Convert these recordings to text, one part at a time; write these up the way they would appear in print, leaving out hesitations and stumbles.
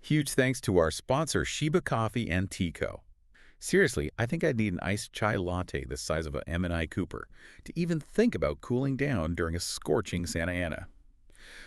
Huge thanks to our sponsor, Sheba Coffee and Tea Co. Seriously, I think I'd need an iced chai latte the size of a M&I Cooper to even think about cooling down during a scorching Santa Ana.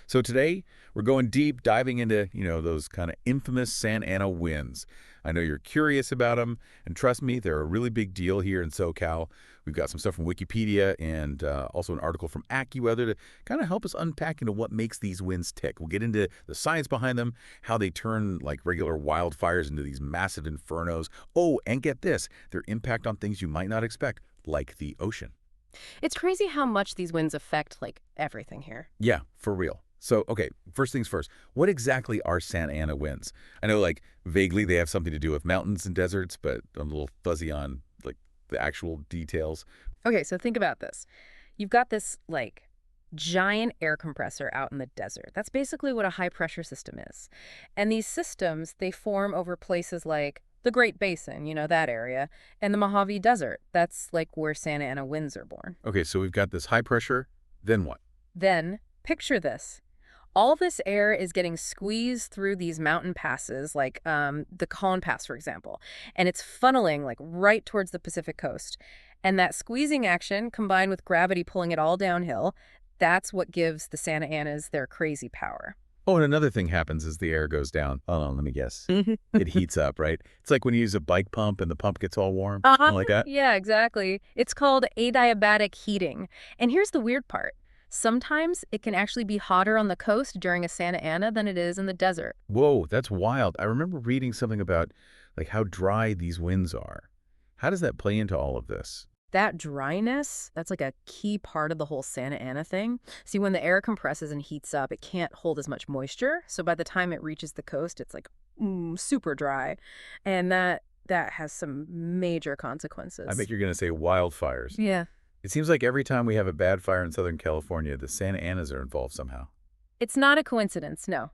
So today, we're going deep, diving into, those kind of infamous Santa Ana winds. I know you're curious about them, and trust me, they're a really big deal here in SoCal. We've got some stuff from Wikipedia and also an article from AccuWeather to kind of help us unpack into what makes these winds tick. We'll get into the science behind them, how they turn like regular wildfires into these massive infernos. Oh, and get this, their impact on things you might not expect, like the ocean. It's crazy how much these winds affect, everything here. Yeah, for real. So, okay, first things first, what exactly are Santa Ana winds? I know, vaguely they have something to do with mountains and deserts, but I'm a little fuzzy on, the actual details. Okay, so think about this. You've got this, giant air compressor out in the desert. That's basically what a high-pressure system is. And these systems, they form over places like the Great Basin, that area, and the Mojave Desert. That's, where Santa Ana winds are born. Okay, so we've got this high pressure, then what? Then, picture this. All this air is getting squeezed through these mountain passes, the Cajon Pass, for example, and it's funneling right towards the Pacific coast. And that squeezing action, combined with gravity pulling it all downhill, that's what gives the Santa Anas their crazy power. Oh, and another thing happens as the air goes down. Hold on, let me guess. It heats up, right? It's like when you use a bike pump and the pump gets all warm. Something like that? Yeah, exactly. It's called adiabatic heating. And here's the weird part. Sometimes it can actually be hotter on the coast during a Santa Ana than it is in the desert. Whoa, that's wild. I remember reading something about how dry these winds are. How does that play into all of this? That dryness, that's a key part of the whole Santa Ana thing. See, when the air compresses and heats up, it can't hold as much moisture. So by the time it reaches the coast, it's super dry. And that has some major consequences. I think you're going to say wildfires. Yeah. It seems like every time we have a bad fire in Southern California, the Santa Anas are involved somehow. It's not a coincidence, no.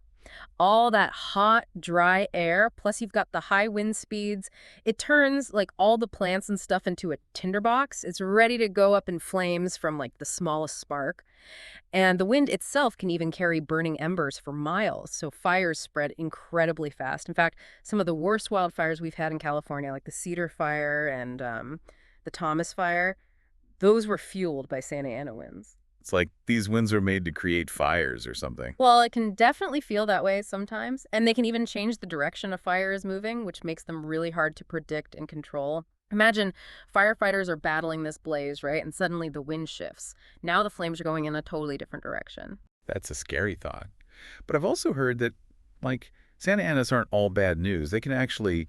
All that hot, dry air, plus you've got the high wind speeds, it turns all the plants and stuff into a tinderbox. It's ready to go up in flames from the smallest spark. And the wind itself can even carry burning embers for miles, so fires spread incredibly fast. In fact, some of the worst wildfires we've had in California, like the Cedar Fire and the Thomas Fire, those were fueled by Santa Ana winds. It's like these winds are made to create fires or something. Well, it can definitely feel that way sometimes, and they can even change the direction a fire is moving, which makes them really hard to predict and control. Imagine firefighters are battling this blaze, right? And suddenly the wind shifts. Now the flames are going in a totally different direction. That's a scary thought. But I've also heard that, Santa Anas aren't all bad news. They can actually,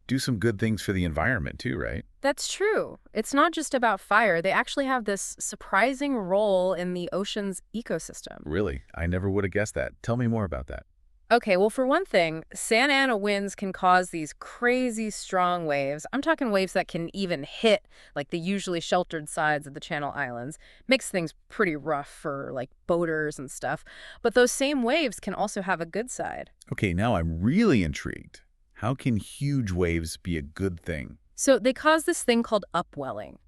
do some good things for the environment too, right? That's true. It's not just about fire. They actually have this surprising role in the ocean's ecosystem. Really? I never would have guessed that. Tell me more about that. Okay, well, for one thing, Santa Ana winds can cause these crazy strong waves. I'm talking waves that can even hit, the usually sheltered sides of the Channel Islands. Makes things pretty rough for, boaters and stuff. But those same waves can also have a good side. Okay, now I'm really intrigued. How can huge waves be a good thing? So they cause this thing called upwelling.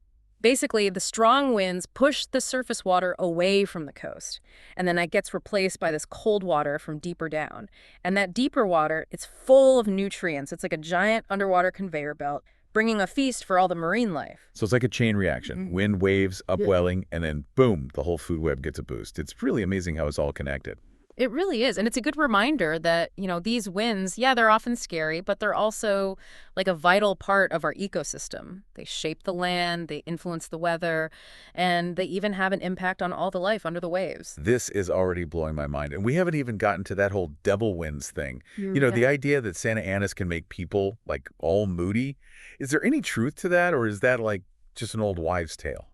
Basically, the strong winds push the surface water away from the coast, and then that gets replaced by this cold water from deeper down. And that deeper water, it's full of nutrients. It's like a giant underwater conveyor belt, bringing a feast for all the marine life. So it's like a chain reaction. Wind, waves, upwelling, and then boom, the whole food web gets a boost. It's really amazing how it's all connected. It really is. And it's a good reminder that, these winds, yeah, they're often scary, but they're also a vital part of our ecosystem. They shape the land, they influence the weather, and they even have an impact on all the life under the waves. This is already blowing my mind. And we haven't even gotten to that whole devil winds thing. Yeah. The idea that Santa Anas can make people all moody. Is there any truth to that, or is that just an old wives' tale?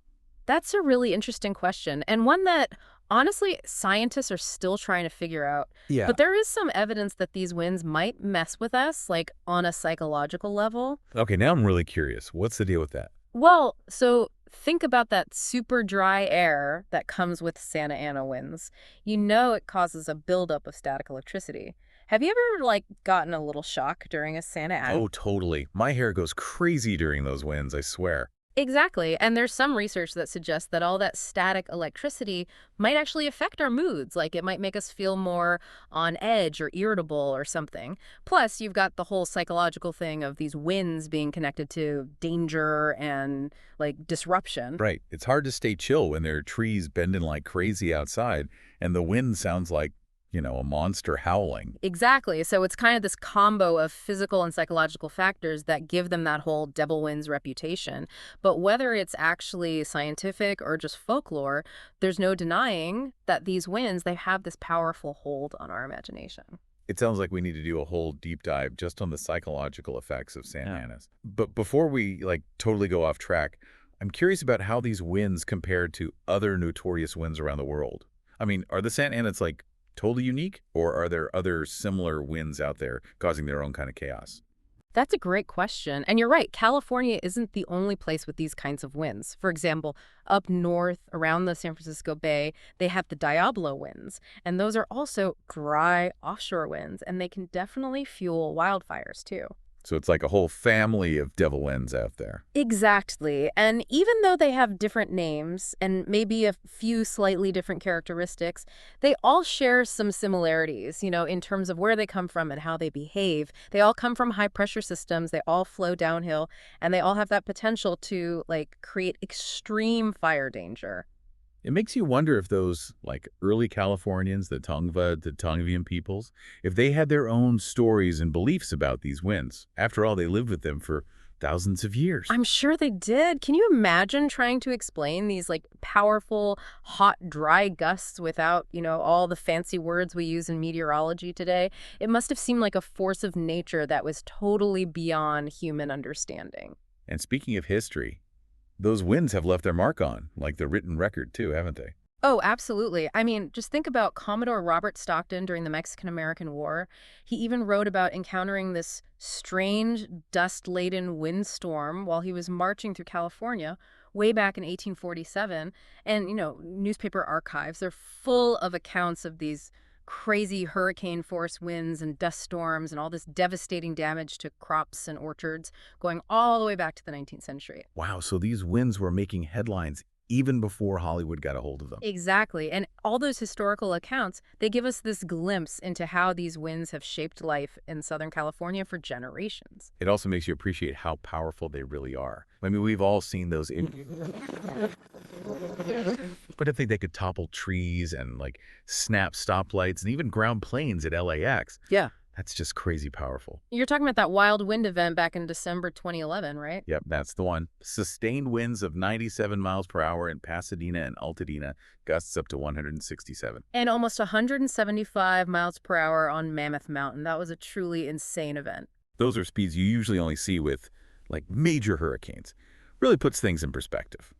That's a really interesting question, and one that honestly, scientists are still trying to figure out. Yeah. But there is some evidence that these winds might mess with us, on a psychological level. Okay, now I'm really curious. What's the deal with that? Well, so think about that super dry air that comes with Santa Ana winds. It causes a buildup of static electricity. Have you ever, gotten a little shock during a Santa Ana? Oh, totally. My hair goes crazy during those winds, I swear. Exactly. And there's some research that suggests that all that static electricity might actually affect our moods. Like it might make us feel more on edge or irritable or something. Plus, you've got the whole psychological thing of these winds being connected to danger and like disruption. Right. It's hard to stay chill when there are trees bending like crazy outside and the wind sounds like, a monster howling. Exactly. So it's kind of this combo of physical and psychological factors that give them that whole devil winds reputation. But whether it's actually scientific or just folklore, there's no denying that these winds, they have this powerful hold on our imagination. It sounds like we need to do a whole deep dive just on the psychological effects of Santa Yeah. Anas. But before we totally go off track, I'm curious about how these winds compare to other notorious winds around the world. I mean, are the Santa Anas totally unique, or are there other similar winds out there causing their own kind of chaos? That's a great question. And you're right, California isn't the only place with these kinds of winds. For example, up north around the San Francisco Bay, they have the Diablo winds. And those are also dry offshore winds, and they can definitely fuel wildfires too. So it's like a whole family of devil winds out there. Exactly. And even though they have different names and maybe a few slightly different characteristics, they all share some similarities, in terms of where they come from and how they behave. They all come from high pressure systems, they all flow downhill, and they all have that potential to create extreme fire danger. It makes you wonder if those early Californians, the Tongva, the Tongavian peoples, if they had their own stories and beliefs about these winds. After all, they lived with them for thousands of years. I'm sure they did. Can you imagine trying to explain these powerful, hot, dry gusts without, all the fancy words we use in meteorology today? It must have seemed like a force of nature that was totally beyond human understanding. And speaking of history, those winds have left their mark on, the written record too, haven't they? Oh, absolutely. I mean, just think about Commodore Robert Stockton during the Mexican-American War. He even wrote about encountering this strange, dust-laden windstorm while he was marching through California way back in 1847. And, newspaper archives, they're full of accounts of these crazy hurricane-force winds and dust storms and all this devastating damage to crops and orchards going all the way back to the 19th century. Wow, so these winds were making headlines even before Hollywood got a hold of them. Exactly. And all those historical accounts, they give us this glimpse into how these winds have shaped life in Southern California for generations. It also makes you appreciate how powerful they really are. I mean, we've all seen those. But I think they could topple trees and snap stoplights and even ground planes at LAX. Yeah. That's just crazy powerful. You're talking about that wild wind event back in December 2011, right? Yep, that's the one. Sustained winds of 97 miles per hour in Pasadena and Altadena, gusts up to 167. And almost 175 miles per hour on Mammoth Mountain. That was a truly insane event. Those are speeds you usually only see with major hurricanes. Really puts things in perspective.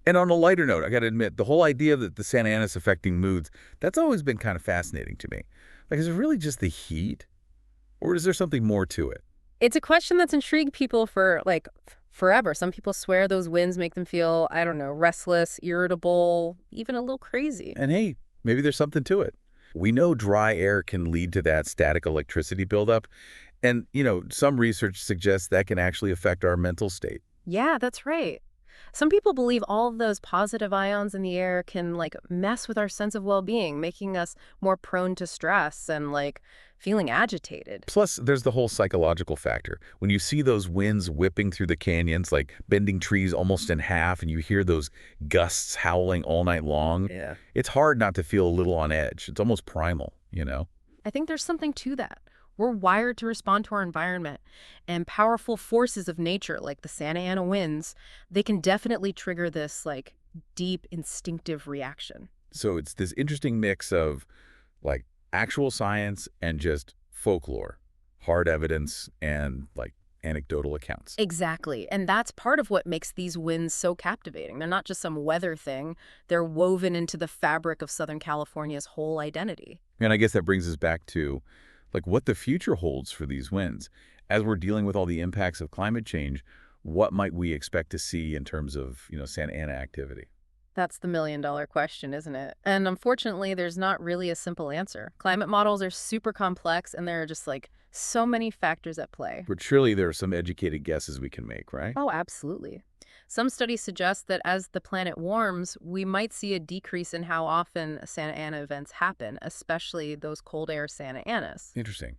And on a lighter note, I got to admit, the whole idea that the Santa Ana's affecting moods, that's always been kind of fascinating to me. Is it really just the heat? Or is there something more to it? It's a question that's intrigued people for, forever. Some people swear those winds make them feel, I don't know, restless, irritable, even a little crazy. And hey, maybe there's something to it. We know dry air can lead to that static electricity buildup. And, some research suggests that can actually affect our mental state. Yeah, that's right. Some people believe all of those positive ions in the air can mess with our sense of well-being, making us more prone to stress and feeling agitated. Plus, there's the whole psychological factor. When you see those winds whipping through the canyons, bending trees almost in half, and you hear those gusts howling all night long, Yeah. it's hard not to feel a little on edge. It's almost primal. I think there's something to that. We're wired to respond to our environment, and powerful forces of nature like the Santa Ana winds, they can definitely trigger this deep instinctive reaction. So it's this interesting mix of actual science and just folklore, hard evidence and anecdotal accounts. Exactly. And that's part of what makes these winds so captivating. They're not just some weather thing. They're woven into the fabric of Southern California's whole identity. And I guess that brings us back to what the future holds for these winds. As we're dealing with all the impacts of climate change, what might we expect to see in terms of, Santa Ana activity? That's the million-dollar question, isn't it? And unfortunately, there's not really a simple answer. Climate models are super complex, and there are just so many factors at play. But surely there are some educated guesses we can make, right? Oh, absolutely. Some studies suggest that as the planet warms, we might see a decrease in how often Santa Ana events happen, especially those cold air Santa Anas. Interesting.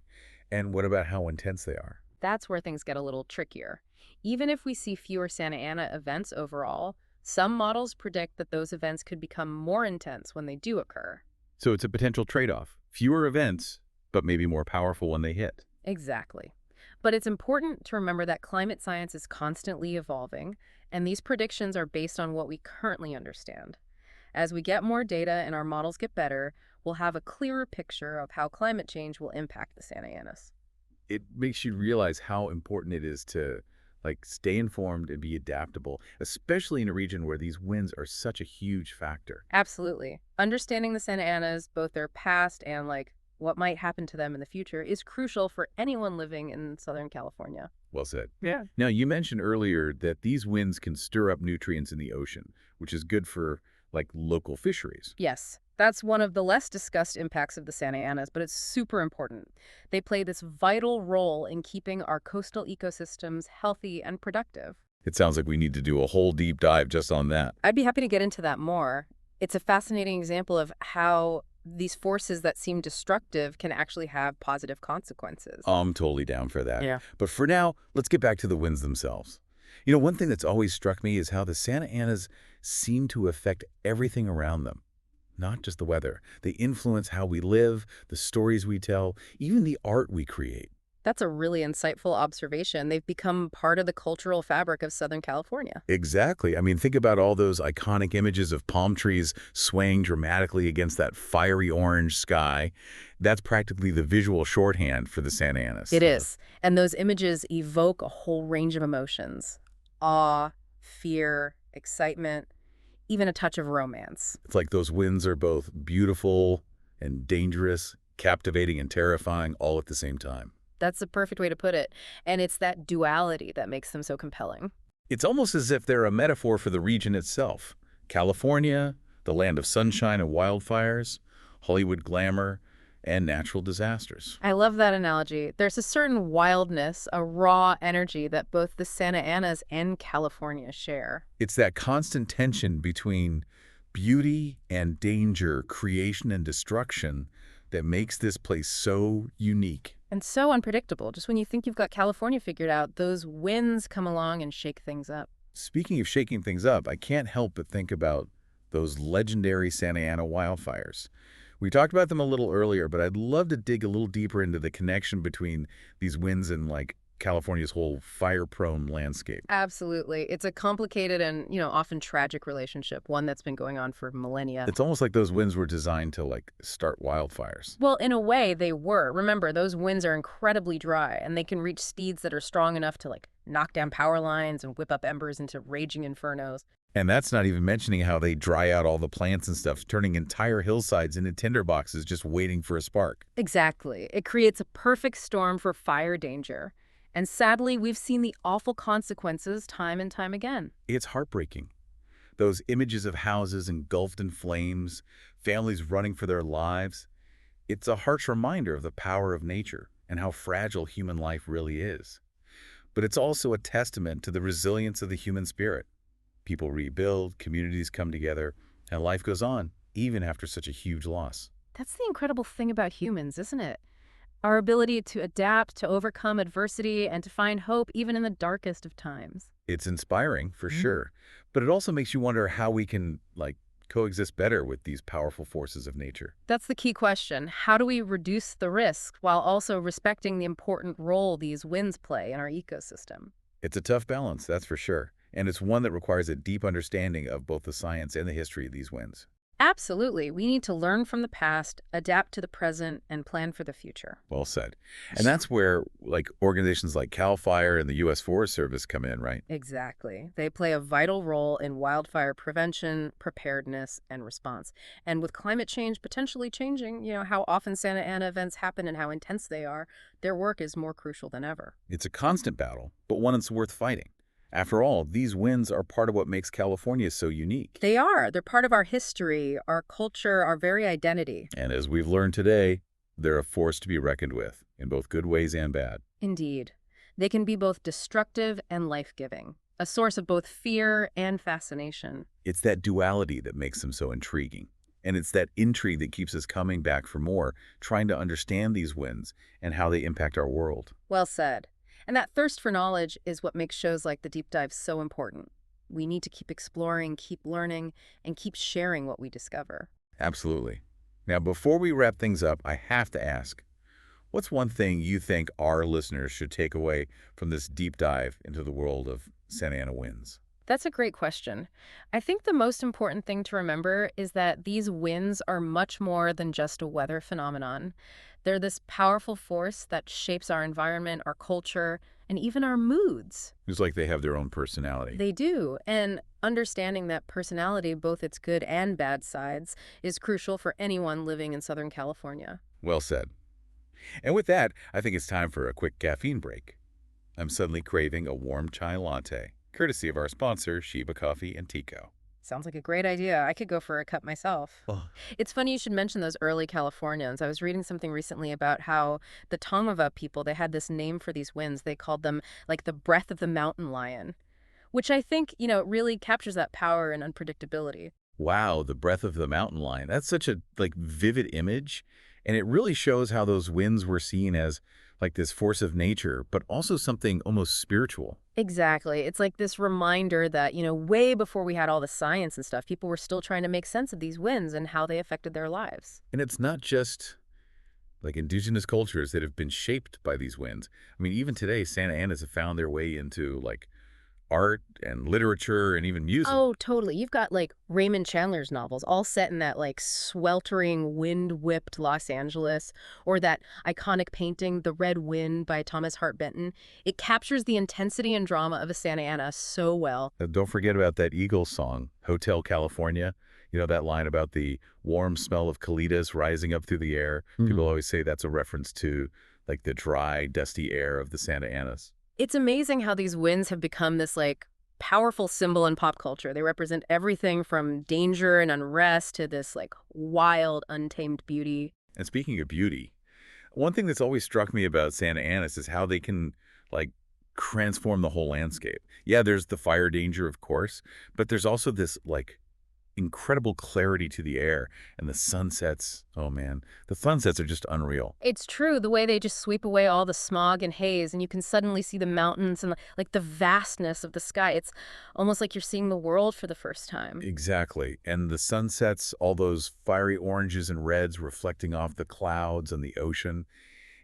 And what about how intense they are? That's where things get a little trickier. Even if we see fewer Santa Ana events overall, some models predict that those events could become more intense when they do occur. So it's a potential trade-off. Fewer events, but maybe more powerful when they hit. Exactly. But it's important to remember that climate science is constantly evolving, and these predictions are based on what we currently understand. As we get more data and our models get better, we'll have a clearer picture of how climate change will impact the Santa Anas. It makes you realize how important it is to stay informed and be adaptable, especially in a region where these winds are such a huge factor. Absolutely. Understanding the Santa Anas, both their past and what might happen to them in the future, is crucial for anyone living in Southern California. Well said. Yeah. Now, you mentioned earlier that these winds can stir up nutrients in the ocean, which is good for local fisheries. Yes, that's one of the less discussed impacts of the Santa Anas, but it's super important. They play this vital role in keeping our coastal ecosystems healthy and productive. It sounds like we need to do a whole deep dive just on that. I'd be happy to get into that more. It's a fascinating example of how these forces that seem destructive can actually have positive consequences. I'm totally down for that. Yeah. But for now, let's get back to the winds themselves. One thing that's always struck me is how the Santa Anas seem to affect everything around them. Not just the weather. They influence how we live, the stories we tell, even the art we create. That's a really insightful observation. They've become part of the cultural fabric of Southern California. Exactly. I mean, think about all those iconic images of palm trees swaying dramatically against that fiery orange sky. That's practically the visual shorthand for the Santa Anas. It is. And those images evoke a whole range of emotions: awe, fear, excitement, even a touch of romance. It's like those winds are both beautiful and dangerous, captivating and terrifying all at the same time. That's the perfect way to put it. And it's that duality that makes them so compelling. It's almost as if they're a metaphor for the region itself. California, the land of sunshine and wildfires, Hollywood glamour, and natural disasters. I love that analogy. There's a certain wildness, a raw energy that both the Santa Anas and California share. It's that constant tension between beauty and danger, creation and destruction that makes this place so unique. And so unpredictable. Just when you think you've got California figured out, those winds come along and shake things up. Speaking of shaking things up, I can't help but think about those legendary Santa Ana wildfires. We talked about them a little earlier, but I'd love to dig a little deeper into the connection between these winds and California's whole fire-prone landscape. Absolutely. It's a complicated and, often tragic relationship, one that's been going on for millennia. It's almost like those winds were designed to start wildfires. Well, in a way, they were. Remember, those winds are incredibly dry, and they can reach speeds that are strong enough to knock down power lines and whip up embers into raging infernos. And that's not even mentioning how they dry out all the plants and stuff, turning entire hillsides into tinderboxes just waiting for a spark. Exactly. It creates a perfect storm for fire danger. And sadly, we've seen the awful consequences time and time again. It's heartbreaking. Those images of houses engulfed in flames, families running for their lives. It's a harsh reminder of the power of nature and how fragile human life really is. But it's also a testament to the resilience of the human spirit. People rebuild, communities come together, and life goes on, even after such a huge loss. That's the incredible thing about humans, isn't it? Our ability to adapt, to overcome adversity, and to find hope even in the darkest of times. It's inspiring, for sure, but it also makes you wonder how we can, coexist better with these powerful forces of nature. That's the key question. How do we reduce the risk while also respecting the important role these winds play in our ecosystem? It's a tough balance, that's for sure, and it's one that requires a deep understanding of both the science and the history of these winds. Absolutely. We need to learn from the past, adapt to the present, and plan for the future. Well said. And that's where organizations like CAL FIRE and the U.S. Forest Service come in, right? Exactly. They play a vital role in wildfire prevention, preparedness, and response. And with climate change potentially changing, how often Santa Ana events happen and how intense they are, their work is more crucial than ever. It's a constant battle, but one that's worth fighting. After all, these winds are part of what makes California so unique. They are. They're part of our history, our culture, our very identity. And as we've learned today, they're a force to be reckoned with, in both good ways and bad. Indeed. They can be both destructive and life-giving. a source of both fear and fascination. It's that duality that makes them so intriguing. And it's that intrigue that keeps us coming back for more, trying to understand these winds and how they impact our world. Well said. And that thirst for knowledge is what makes shows like The Deep Dive so important. We need to keep exploring, keep learning, and keep sharing what we discover. Absolutely. Now, before we wrap things up, I have to ask, what's one thing you think our listeners should take away from this deep dive into the world of Santa Ana winds? That's a great question. I think the most important thing to remember is that these winds are much more than just a weather phenomenon. They're this powerful force that shapes our environment, our culture, and even our moods. It's like they have their own personality. They do. And understanding that personality, both its good and bad sides, is crucial for anyone living in Southern California. Well said. And with that, I think it's time for a quick caffeine break. I'm suddenly craving a warm chai latte, courtesy of our sponsor, Sheba Coffee and Tico. Sounds like a great idea. I could go for a cup myself. Oh. It's funny you should mention those early Californians. I was reading something recently about how the Tongva people, they had this name for these winds. They called them like the breath of the mountain lion, which I think, really captures that power and unpredictability. Wow, the breath of the mountain lion. That's such a vivid image, and it really shows how those winds were seen as like this force of nature, but also something almost spiritual. Exactly. It's like this reminder that, way before we had all the science and stuff, people were still trying to make sense of these winds and how they affected their lives. And it's not just like indigenous cultures that have been shaped by these winds. I mean, even today, Santa Anas have found their way into like art and literature and even music. Oh, totally. You've got like Raymond Chandler's novels all set in that like sweltering, wind-whipped Los Angeles, or that iconic painting, The Red Wind by Thomas Hart Benton. It captures the intensity and drama of a Santa Ana so well. Don't forget about that Eagles song, Hotel California. You know, that line about the warm smell of colitas rising up through the air. People always say that's a reference to like the dry, dusty air of the Santa Anas. It's amazing how these winds have become this like powerful symbol in pop culture. They represent everything from danger and unrest to this like wild, untamed beauty. And speaking of beauty, one thing that's always struck me about Santa Anas is how they can like transform the whole landscape. Yeah, there's the fire danger, of course, but there's also this like incredible clarity to the air, and the sunsets. Oh man, the sunsets are just unreal. It's true, the way they just sweep away all the smog and haze, and you can suddenly see the mountains and like the vastness of the sky. It's almost like you're seeing the world for the first time. Exactly. And the sunsets, all those fiery oranges and reds reflecting off the clouds and the ocean.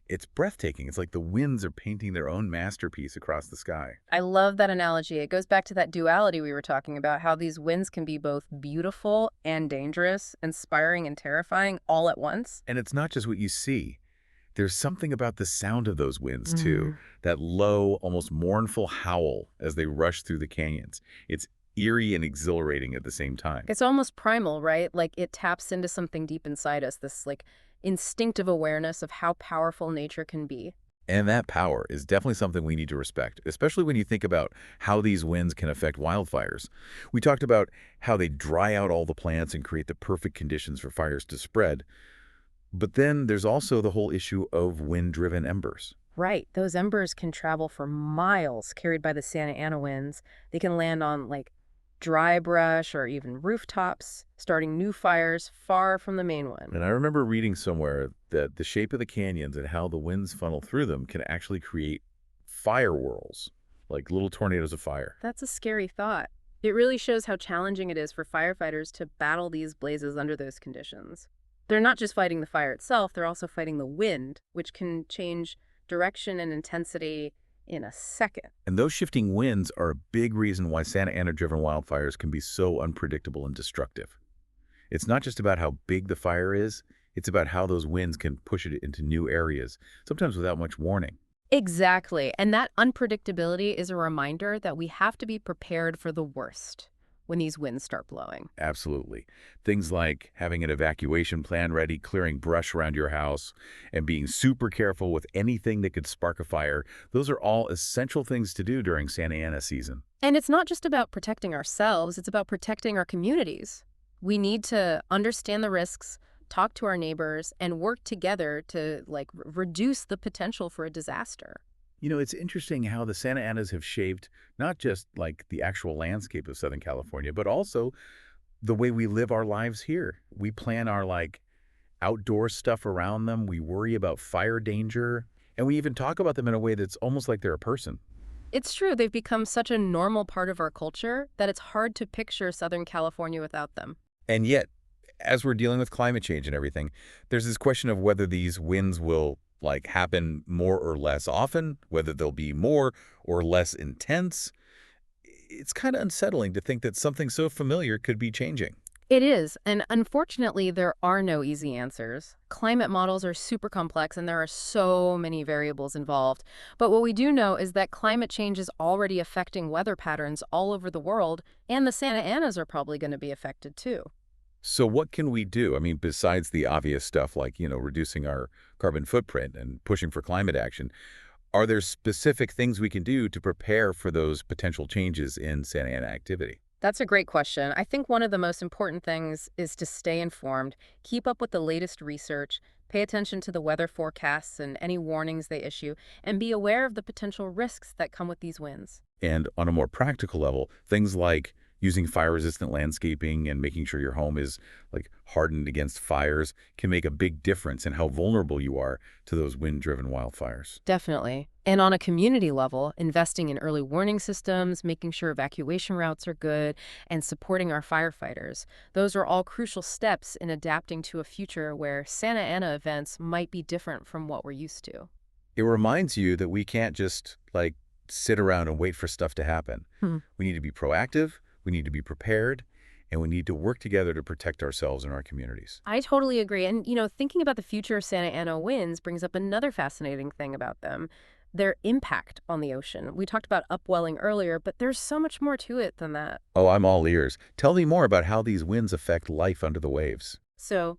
It's breathtaking. It's like the winds are painting their own masterpiece across the sky. I love that analogy. It goes back to that duality we were talking about, how these winds can be both beautiful and dangerous, inspiring and terrifying all at once. And it's not just what you see. There's something about the sound of those winds, too. That low, almost mournful howl as they rush through the canyons. It's eerie and exhilarating at the same time. It's almost primal, right? Like it taps into something deep inside us, this like instinctive awareness of how powerful nature can be. And that power is definitely something we need to respect, especially when you think about how these winds can affect wildfires. We talked about how they dry out all the plants and create the perfect conditions for fires to spread. But then there's also the whole issue of wind-driven embers. Right. Those embers can travel for miles carried by the Santa Ana winds. They can land on like dry brush or even rooftops, starting new fires far from the main one. And I remember reading somewhere that the shape of the canyons and how the winds funnel through them can actually create fire whirls, like little tornadoes of fire. That's a scary thought. It really shows how challenging it is for firefighters to battle these blazes under those conditions. They're not just fighting the fire itself, they're also fighting the wind, which can change direction and intensity in a second. And those shifting winds are a big reason why Santa Ana-driven wildfires can be so unpredictable and destructive. It's not just about how big the fire is, it's about how those winds can push it into new areas, sometimes without much warning. Exactly. And that unpredictability is a reminder that we have to be prepared for the worst when these winds start blowing. Absolutely. Things like having an evacuation plan ready, clearing brush around your house, and being super careful with anything that could spark a fire, those are all essential things to do during Santa Ana season. And it's not just about protecting ourselves, it's about protecting our communities. We need to understand the risks, talk to our neighbors, and work together to reduce the potential for a disaster. It's interesting how the Santa Anas have shaped not just like the actual landscape of Southern California, but also the way we live our lives here. We plan our like outdoor stuff around them. We worry about fire danger, and we even talk about them in a way that's almost like they're a person. It's true, they've become such a normal part of our culture that it's hard to picture Southern California without them. And yet, as we're dealing with climate change and everything, there's this question of whether these winds will like happen more or less often, whether they'll be more or less intense. It's kind of unsettling to think that something so familiar could be changing. It is, and unfortunately, there are no easy answers. Climate models are super complex, and there are so many variables involved. But what we do know is that climate change is already affecting weather patterns all over the world, and the Santa Anas are probably going to be affected too. So what can we do? I mean, besides the obvious stuff like, reducing our carbon footprint and pushing for climate action, are there specific things we can do to prepare for those potential changes in Santa Ana activity? That's a great question. I think one of the most important things is to stay informed, keep up with the latest research, pay attention to the weather forecasts and any warnings they issue, and be aware of the potential risks that come with these winds. And on a more practical level, things like using fire-resistant landscaping and making sure your home is like hardened against fires can make a big difference in how vulnerable you are to those wind-driven wildfires. Definitely. And on a community level, investing in early warning systems, making sure evacuation routes are good, and supporting our firefighters. Those are all crucial steps in adapting to a future where Santa Ana events might be different from what we're used to. It reminds you that we can't just like sit around and wait for stuff to happen. We need to be proactive, we need to be prepared, and we need to work together to protect ourselves and our communities. I totally agree. And, thinking about the future of Santa Ana winds brings up another fascinating thing about them, their impact on the ocean. We talked about upwelling earlier, but there's so much more to it than that. Oh, I'm all ears. Tell me more about how these winds affect life under the waves. So,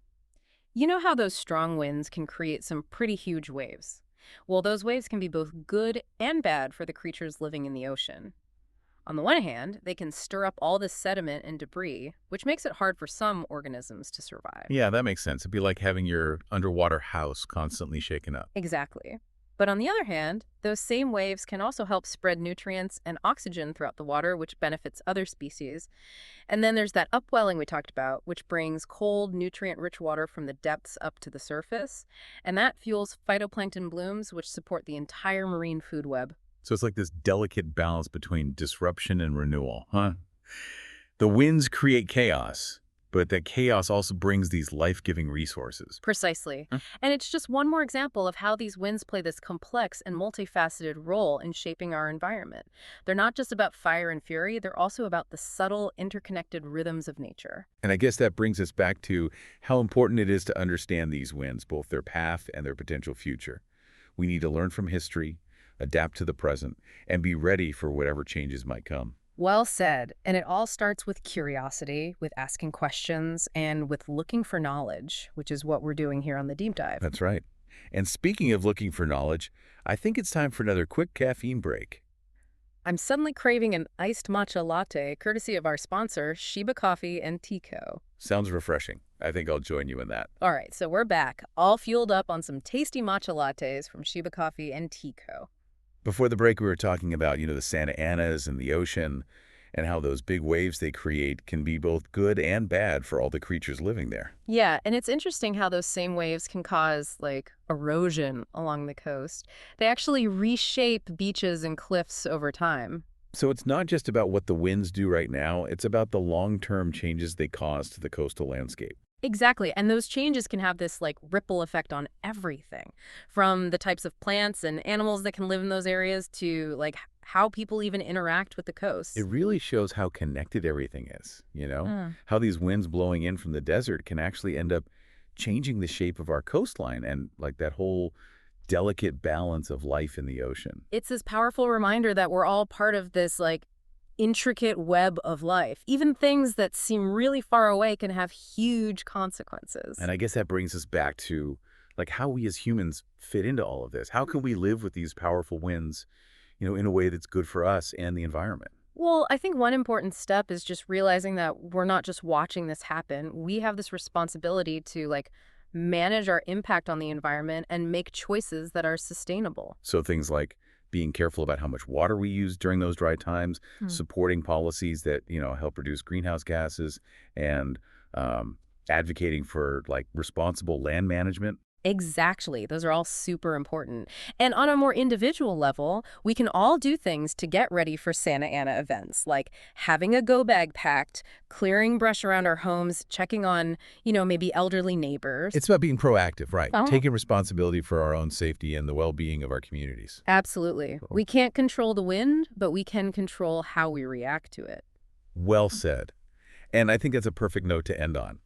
you know how those strong winds can create some pretty huge waves? Well, those waves can be both good and bad for the creatures living in the ocean. On the one hand, they can stir up all this sediment and debris, which makes it hard for some organisms to survive. Yeah, that makes sense. It'd be like having your underwater house constantly shaken up. Exactly. But on the other hand, those same waves can also help spread nutrients and oxygen throughout the water, which benefits other species. And then there's that upwelling we talked about, which brings cold, nutrient-rich water from the depths up to the surface. And that fuels phytoplankton blooms, which support the entire marine food web. So it's like this delicate balance between disruption and renewal, huh? The winds create chaos, but that chaos also brings these life-giving resources. Precisely. Huh? And it's just one more example of how these winds play this complex and multifaceted role in shaping our environment. They're not just about fire and fury, they're also about the subtle, interconnected rhythms of nature. And I guess that brings us back to how important it is to understand these winds, both their path and their potential future. We need to learn from history, adapt to the present, and be ready for whatever changes might come. Well said. And it all starts with curiosity, with asking questions, and with looking for knowledge, which is what we're doing here on the Deep Dive. That's right. And speaking of looking for knowledge, I think it's time for another quick caffeine break. I'm suddenly craving an iced matcha latte, courtesy of our sponsor, Shiba Coffee and Tea Co. Sounds refreshing. I think I'll join you in that. All right, so we're back, all fueled up on some tasty matcha lattes from Shiba Coffee and Tea Co. Before the break, we were talking about, the Santa Anas and the ocean and how those big waves they create can be both good and bad for all the creatures living there. Yeah, and it's interesting how those same waves can cause, like, erosion along the coast. They actually reshape beaches and cliffs over time. So it's not just about what the winds do right now, it's about the long-term changes they cause to the coastal landscape. Exactly, and those changes can have this, like, ripple effect on everything, from the types of plants and animals that can live in those areas to, like, how people even interact with the coast. It really shows how connected everything is. Mm. How these winds blowing in from the desert can actually end up changing the shape of our coastline and like that whole delicate balance of life in the ocean. It's this powerful reminder that we're all part of this, like, intricate web of life. Even things that seem really far away can have huge consequences. And I guess that brings us back to like how we as humans fit into all of this. How can we live with these powerful winds, in a way that's good for us and the environment? Well, I think one important step is just realizing that we're not just watching this happen. We have this responsibility to, like, manage our impact on the environment and make choices that are sustainable. So things like being careful about how much water we use during those dry times, supporting policies that, help reduce greenhouse gases, and advocating for, like, responsible land management. Exactly. Those are all super important. And on a more individual level, we can all do things to get ready for Santa Ana events, like having a go bag packed, clearing brush around our homes, checking on, maybe elderly neighbors. It's about being proactive, right? Oh, Taking responsibility for our own safety and the well-being of our communities. absolutely. We can't control the wind, but we can control how we react to it. Well said. And I think that's a perfect note to end on.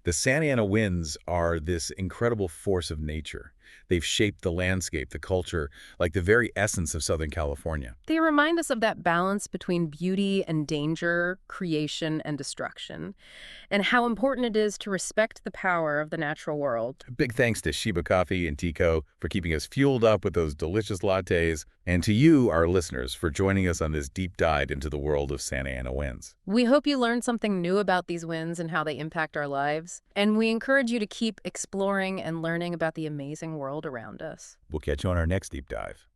The Santa Ana winds are this incredible force of nature. They've shaped the landscape, the culture, like the very essence of Southern California. They remind us of that balance between beauty and danger, creation and destruction, and how important it is to respect the power of the natural world. Big thanks to Sheba Coffee and Tico for keeping us fueled up with those delicious lattes, and to you, our listeners, for joining us on this deep dive into the world of Santa Ana winds. We hope you learned something new about these winds and how they impact our lives, and we encourage you to keep exploring and learning about the amazing world around us. We'll catch you on our next deep dive.